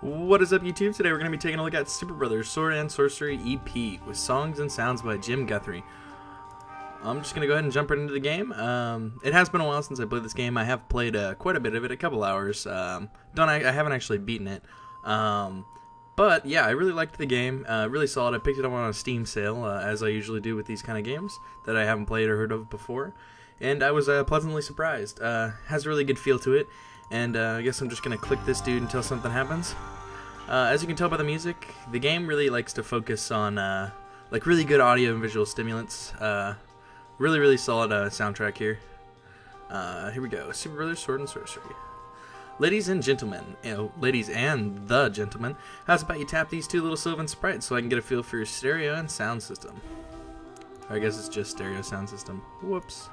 What is up, YouTube? Today we're going to be taking a look at Superbrothers Sword and Sworcery EP with songs and sounds by Jim Guthrie. I'm just going to go ahead and jump right into the game. It has been a while since I played this game. I have played quite a bit of it, a couple hours. I haven't actually beaten it. But yeah, I really liked the game. Really solid. I picked it up on a Steam sale, as I usually do with these kind of games that I haven't played or heard of before. And I was pleasantly surprised. Has a really good feel to it. And I guess I'm just going to click this dude until something happens. As you can tell by the music, the game really likes to focus on like really good audio and visual stimulants. Really solid soundtrack here. Here we go. Superbrothers Sword and Sworcery. Ladies and gentlemen, ladies and the gentlemen, how's about you tap these two little sylvan sprites so I can get a feel for your stereo and sound system? Or I guess it's just stereo sound system. Whoops.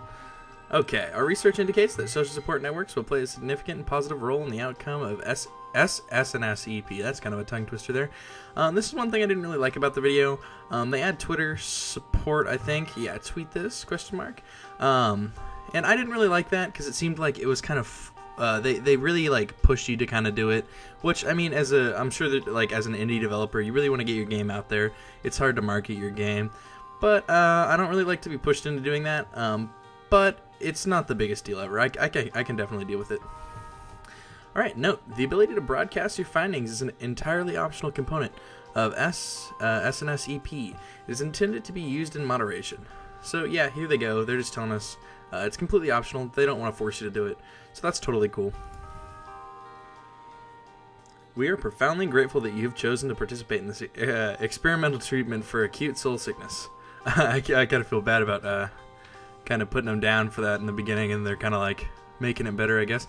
Okay, our research indicates that social support networks will play a significant and positive role in the outcome of SNS EP. That's kind of a tongue twister there. This is one thing I didn't really like about the video. They add Twitter support, I think. Yeah, tweet this, question mark. And I didn't really like that because it seemed like it was kind of, they really like pushed you to kind of do it. Which, I mean, I'm sure that like as an indie developer, you really want to get your game out there. It's hard to market your game. But I don't really like to be pushed into doing that. But it's not the biggest deal ever. I can definitely deal with it. Alright, note, the ability to broadcast your findings is an entirely optional component of SNS EP. It is intended to be used in moderation. So yeah, here they go. They're just telling us it's completely optional. They don't want to force you to do it. So that's totally cool. We are profoundly grateful that you have chosen to participate in this experimental treatment for acute soul sickness. I kind of feel bad about kind of putting them down for that in the beginning, and they're kind of like making it better, I guess.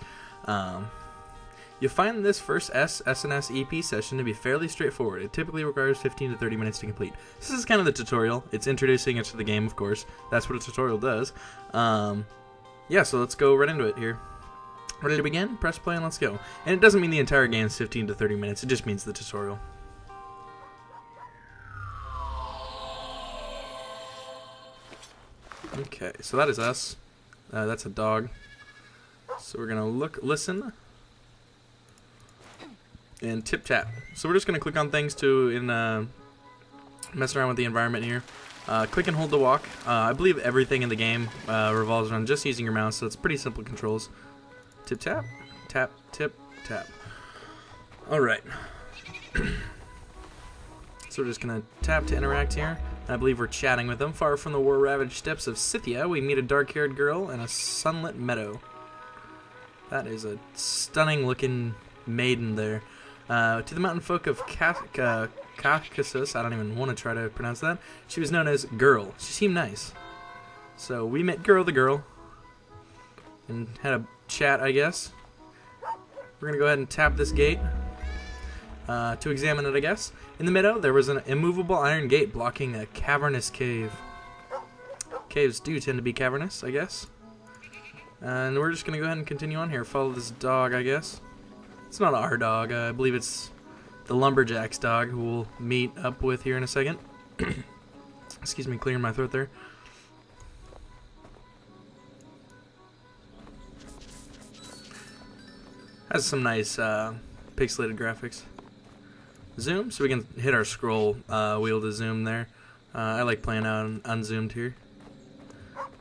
You'll find this first SNS EP session to be fairly straightforward. It typically requires 15 to 30 minutes to complete. This is kind of the tutorial. It's introducing us to the game, of course. That's what a tutorial does. Yeah, so let's go right into it here. Ready to begin? Press play and let's go. And it doesn't mean the entire game is 15 to 30 minutes. It just means the tutorial. Okay, so that is us. That's a dog. So we're gonna listen, and tip tap. So we're just gonna click on things to mess around with the environment here. Click and hold to walk. I believe everything in the game revolves around just using your mouse, so it's pretty simple controls. Tip tap, tap, tip, tap. All right. So we're just gonna tap to interact here. I believe we're chatting with them. Far from the war-ravaged steppes of Scythia, we meet a dark-haired girl in a sunlit meadow. That is a stunning-looking maiden there. To the mountain folk of Caucasus, I don't even want to try to pronounce that, she was known as Girl. She seemed nice. So we met Girl the girl and had a chat, I guess. We're going to go ahead and tap this gate to examine it, I guess. In the meadow, there was an immovable iron gate blocking a cavernous cave. Caves do tend to be cavernous, I guess. And we're just going to go ahead and continue on here. Follow this dog, I guess. It's not our dog. I believe it's the lumberjack's dog, who we'll meet up with here in a second. Excuse me, clearing my throat there. Has some nice pixelated graphics. Zoom, so we can hit our scroll wheel to zoom there. I like playing out unzoomed here.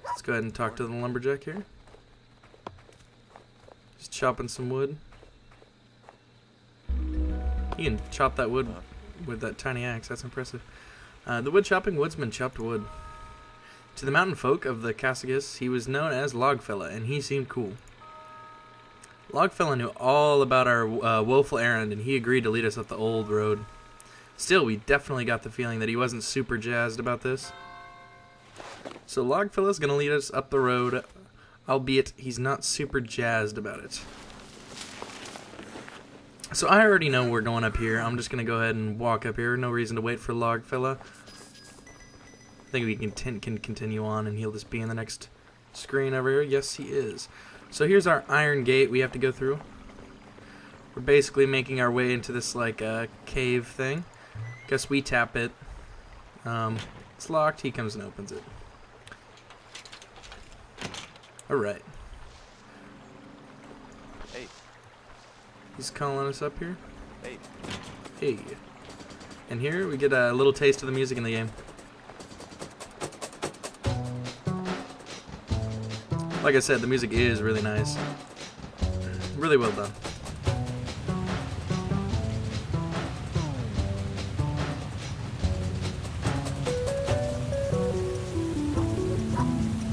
Let's go ahead and talk to the lumberjack here. Just chopping some wood. You can chop that wood with that tiny axe. That's impressive. The wood chopping woodsman chopped wood. To the mountain folk of the Caucasus, he was known as Logfella, and he seemed cool. Logfella knew all about our woeful errand, and he agreed to lead us up the old road. Still, we definitely got the feeling that he wasn't super jazzed about this. So Logfella's gonna lead us up the road, albeit he's not super jazzed about it. So I already know we're going up here. I'm just gonna go ahead and walk up here. No reason to wait for Logfella. I think we can continue on, and he'll just be in the next screen over here. Yes, he is. So here's our iron gate we have to go through. We're basically making our way into this like cave thing. Guess we tap it. It's locked. He comes and opens it. Alright. Hey. He's calling us up here. Hey. Hey. And here we get a little taste of the music in the game. Like I said, the music is really nice. Really well done.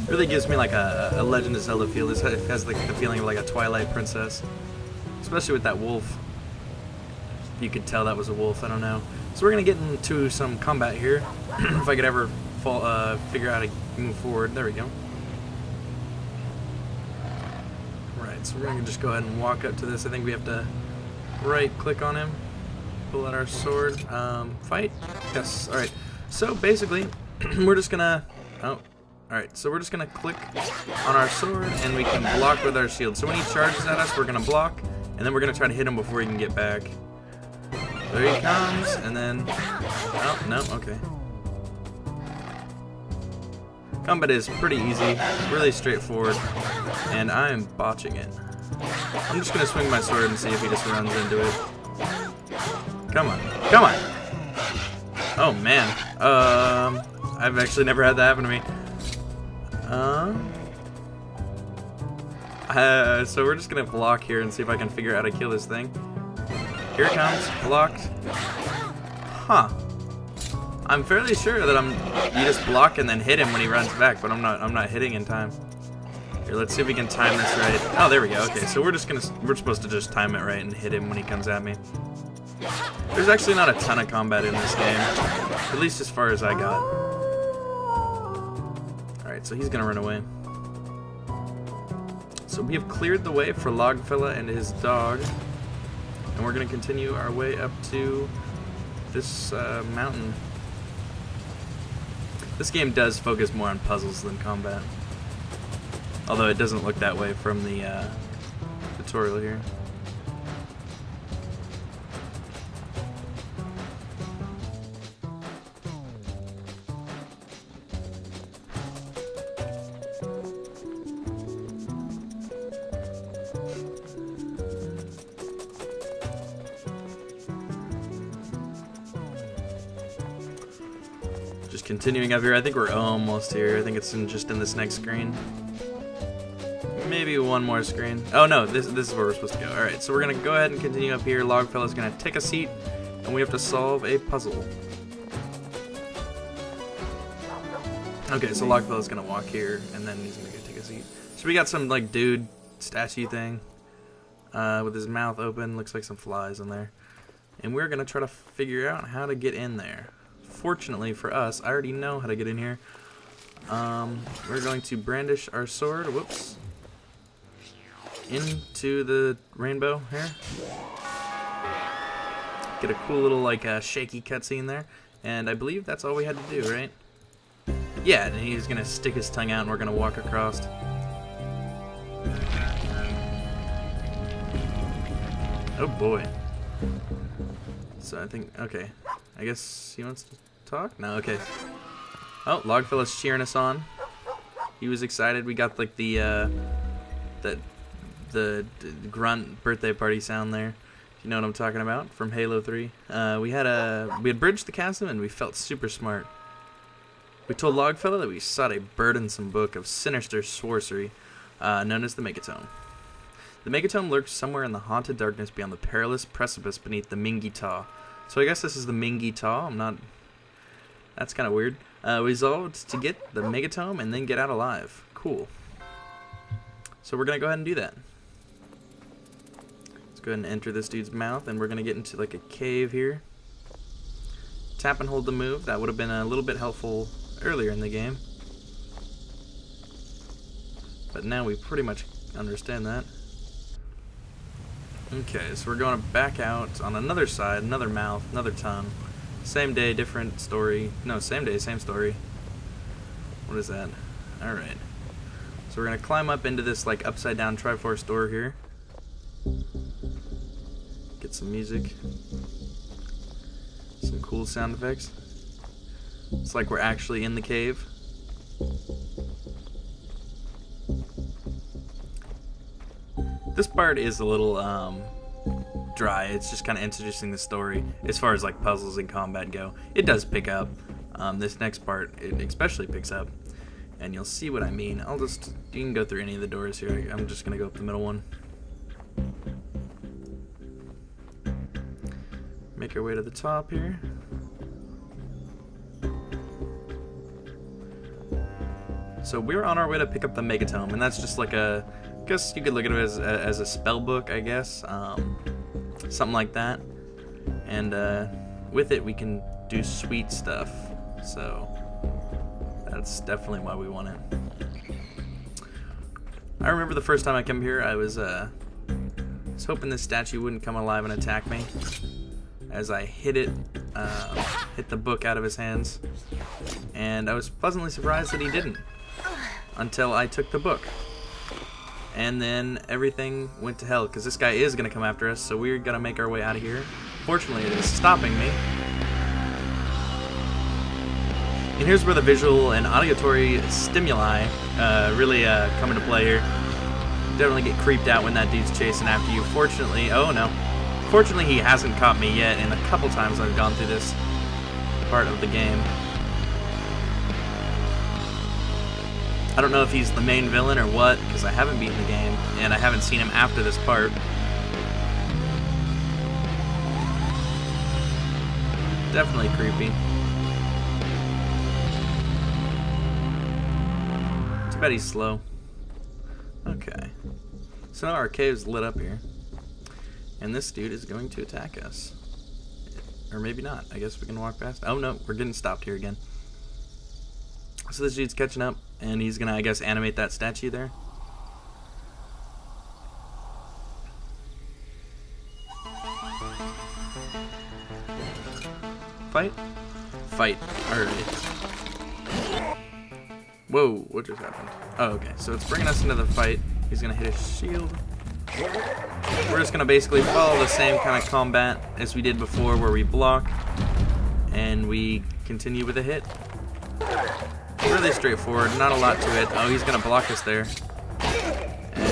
Really gives me like a Legend of Zelda feel. This has like the feeling of like a Twilight Princess. Especially with that wolf. You could tell that was a wolf, I don't know. So we're going to get into some combat here. If I could ever figure out how to move forward. There we go. Right, so we're going to just go ahead and walk up to this. I think we have to right click on him. Pull out our sword. Fight? Yes, alright. So basically, we're just going to... Oh, alright. So we're just going to click on our sword and we can block with our shield. So when he charges at us, we're going to block. And then we're going to try to hit him before he can get back. There he comes, and then... Oh, no, okay. Combat is pretty easy, really straightforward, and I am botching it. I'm just going to swing my sword and see if he just runs into it. Come on, come on! Oh, man. I've actually never had that happen to me. So we're just going to block here and see if I can figure out how to kill this thing. Here it comes, blocked. Huh. I'm fairly sure that you just block and then hit him when he runs back, but I'm not hitting in time. Here, let's see if we can time this right. Oh, there we go. Okay, so we're supposed to just time it right and hit him when he comes at me. There's actually not a ton of combat in this game, at least as far as I got. Alright, so he's gonna run away. So we have cleared the way for Logfella and his dog. And we're going to continue our way up to this mountain. This game does focus more on puzzles than combat. Although it doesn't look that way from the tutorial here. Just continuing up here. I think we're almost here. I think it's just in this next screen. Maybe one more screen. Oh no, this is where we're supposed to go. Alright, so we're going to go ahead and continue up here. Logfella's going to take a seat, and we have to solve a puzzle. Okay, so Logfella's going to walk here, and then he's going to go take a seat. So we got some like dude statue thing with his mouth open. Looks like some flies in there. And we're going to try to figure out how to get in there. Fortunately for us, I already know how to get in here. We're going to brandish our sword, whoops, into the rainbow here. Get a cool little like shaky cutscene there, and I believe that's all we had to do, right? Yeah, and he's gonna stick his tongue out, and we're gonna walk across. Oh boy. So I think, okay, I guess he wants to talk? No, okay. Oh, Logfella's cheering us on. He was excited. We got like the grunt birthday party sound there. If you know what I'm talking about from Halo 3. We had bridged the chasm and we felt super smart. We told Logfella that we sought a burdensome book of sinister sorcery, known as the Megatome. The Megatome lurks somewhere in the haunted darkness beyond the perilous precipice beneath the Mingi-Ta. So I guess this is the Mingi-Ta. That's kind of weird. Resolved to get the Megatome and then get out alive. Cool. So we're going to go ahead and do that. Let's go ahead and enter this dude's mouth, and we're going to get into like a cave here. Tap and hold to move. That would have been a little bit helpful earlier in the game. But now we pretty much understand that. Okay, so we're going back out on another side, another mouth, another tongue. Same day, different story. No, same day, same story. What is that? Alright. So we're going to climb up into this like upside down Triforce door here. Get some music. Some cool sound effects. It's like we're actually in the cave. This part is a little dry. It's just kind of introducing the story as far as like puzzles and combat go. It does pick up. This next part, it especially picks up, and you'll see what I mean. You can go through any of the doors here. I'm just gonna go up the middle one. Make our way to the top here. So we're on our way to pick up the Megatome, and that's just like I guess you could look at it as a spell book, I guess, something like that. And with it, we can do sweet stuff. So that's definitely why we want it. I remember the first time I came here, I was hoping this statue wouldn't come alive and attack me. As I hit the book out of his hands, and I was pleasantly surprised that he didn't, until I took the book. And then everything went to hell, because this guy is going to come after us, so we're going to make our way out of here. Fortunately, it is stopping me. And here's where the visual and auditory stimuli really come into play here. Definitely get creeped out when that dude's chasing after you. Fortunately, oh no. Fortunately, he hasn't caught me yet, and a couple times I've gone through this part of the game. I don't know if he's the main villain or what, because I haven't beaten the game, and I haven't seen him after this part. Definitely creepy. Too bad he's slow. Okay. So now our cave's lit up here. And this dude is going to attack us. Or maybe not. I guess we can walk past. Oh no, we're getting stopped here again. So this dude's catching up, and he's gonna, I guess, animate that statue there. Fight? Fight. Alright. Whoa, what just happened? Oh, okay. So it's bringing us into the fight. He's gonna hit his shield. We're just going to basically follow the same kind of combat as we did before, where we block and we continue with a hit. Really straightforward, not a lot to it. Oh, he's going to block us there. And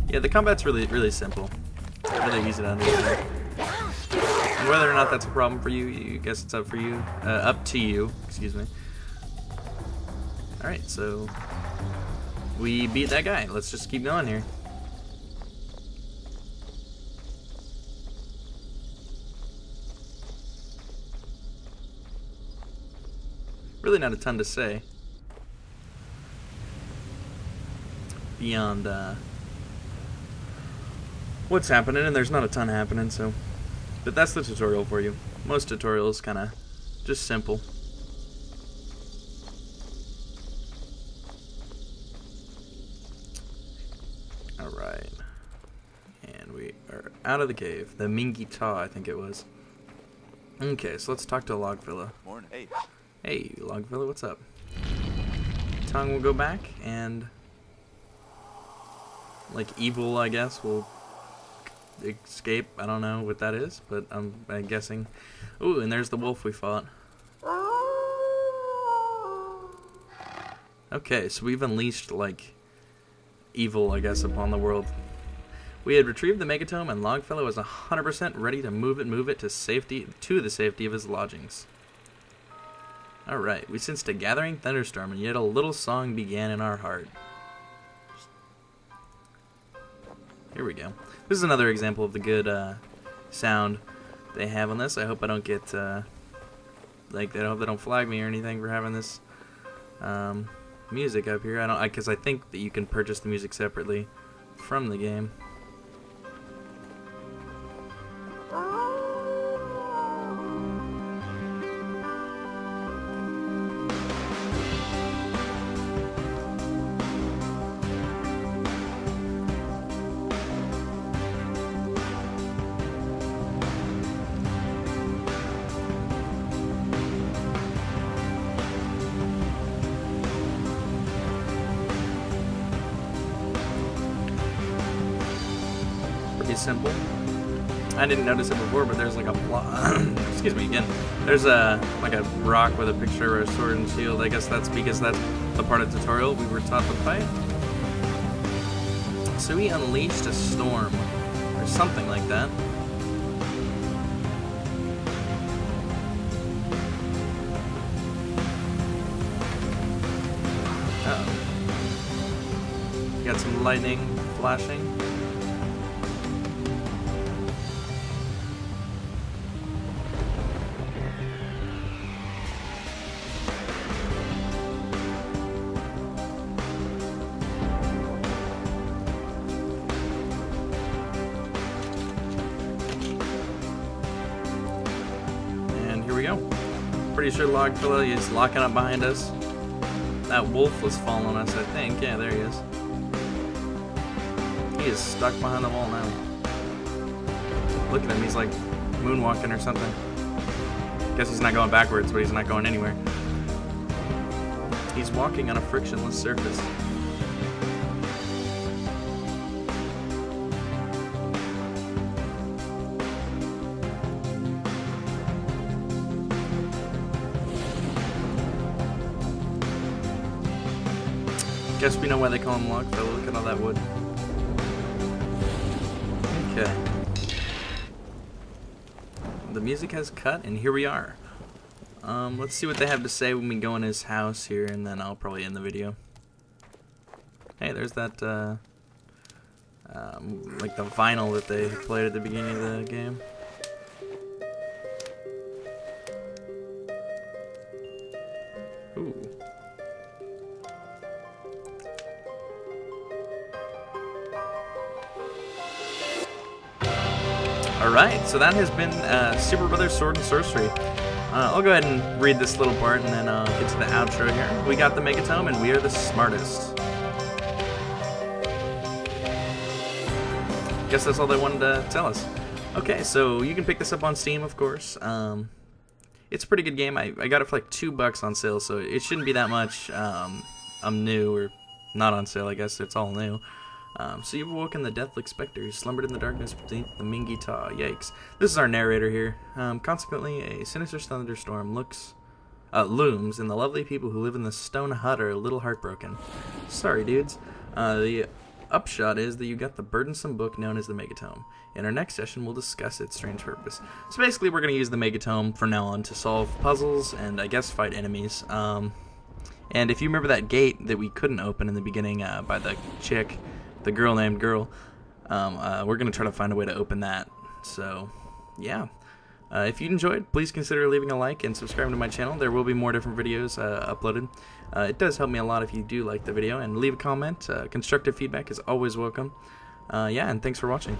yeah, the combat's really simple. Really easy to understand. And whether or not that's a problem for you, I guess it's up to you, excuse me. Alright, so we beat that guy. Let's just keep going here. Really not a ton to say beyond what's happening, and there's not a ton happening, so. But that's the tutorial for you. Most tutorials kind of just simple. Alright. And we are out of the cave. The Mingy Ta, I think it was. Okay, so let's talk to Logvilla. Morning. Hey. Hey, Logvilla, what's up? Tongue will go back, and like evil, I guess, will escape. I don't know what that is, but I'm guessing. Ooh, and there's the wolf we fought. Okay, so we've unleashed, like, evil, I guess, upon the world. We had retrieved the Megatome, and Longfellow was 100% ready to move it to the safety of his lodgings. Alright, we sensed a gathering thunderstorm, and yet a little song began in our heart. Here we go. This is another example of the good sound they have on this. I hope I don't get, I hope they don't flag me or anything for having this music up here. Because I think that you can purchase the music separately from the game. Pretty simple. I didn't notice it before, but there's like a block. Excuse me again. There's like a rock with a picture of a sword and shield. I guess that's because that's the part of the tutorial we were taught to fight. So he unleashed a storm, or something like that. Uh-oh. Got some lightning flashing. Here we go. Pretty sure Logfella is locking up behind us. That wolf was following us, I think. Yeah, there he is. He is stuck behind the wall now. Look at him, he's like moonwalking or something. Guess he's not going backwards, but he's not going anywhere. He's walking on a frictionless surface. Guess we know why they call him Logfella. Look at all that wood. Okay. The music has cut, and here we are. Let's see what they have to say when we go in his house here, and then I'll probably end the video. Hey, there's that, like the vinyl that they played at the beginning of the game. Ooh. Alright, so that has been Superbrothers Sword Sworcery. I'll go ahead and read this little part and then get to the outro here. We got the Megatome and we are the smartest. Guess that's all they wanted to tell us. Okay, so you can pick this up on Steam, of course. It's a pretty good game. I got it for like $2 on sale, so it shouldn't be that much. I'm new, or not on sale, I guess. It's all new. So you've awoken the deathly specter who slumbered in the darkness beneath the Mingi Ta. Yikes. This is our narrator here. Consequently, a sinister thunderstorm looms, and the lovely people who live in the stone hut are a little heartbroken. Sorry, dudes. The upshot is that you got the burdensome book known as the Megatome. In our next session, we'll discuss its strange purpose. So basically, we're going to use the Megatome from now on to solve puzzles and, I guess, fight enemies. And if you remember that gate that we couldn't open in the beginning by the chick, the girl named Girl, we're going to try to find a way to open that. So, yeah. If you enjoyed, please consider leaving a like and subscribing to my channel. There will be more different videos uploaded. It does help me a lot if you do like the video. And leave a comment. Constructive feedback is always welcome. Yeah, and thanks for watching.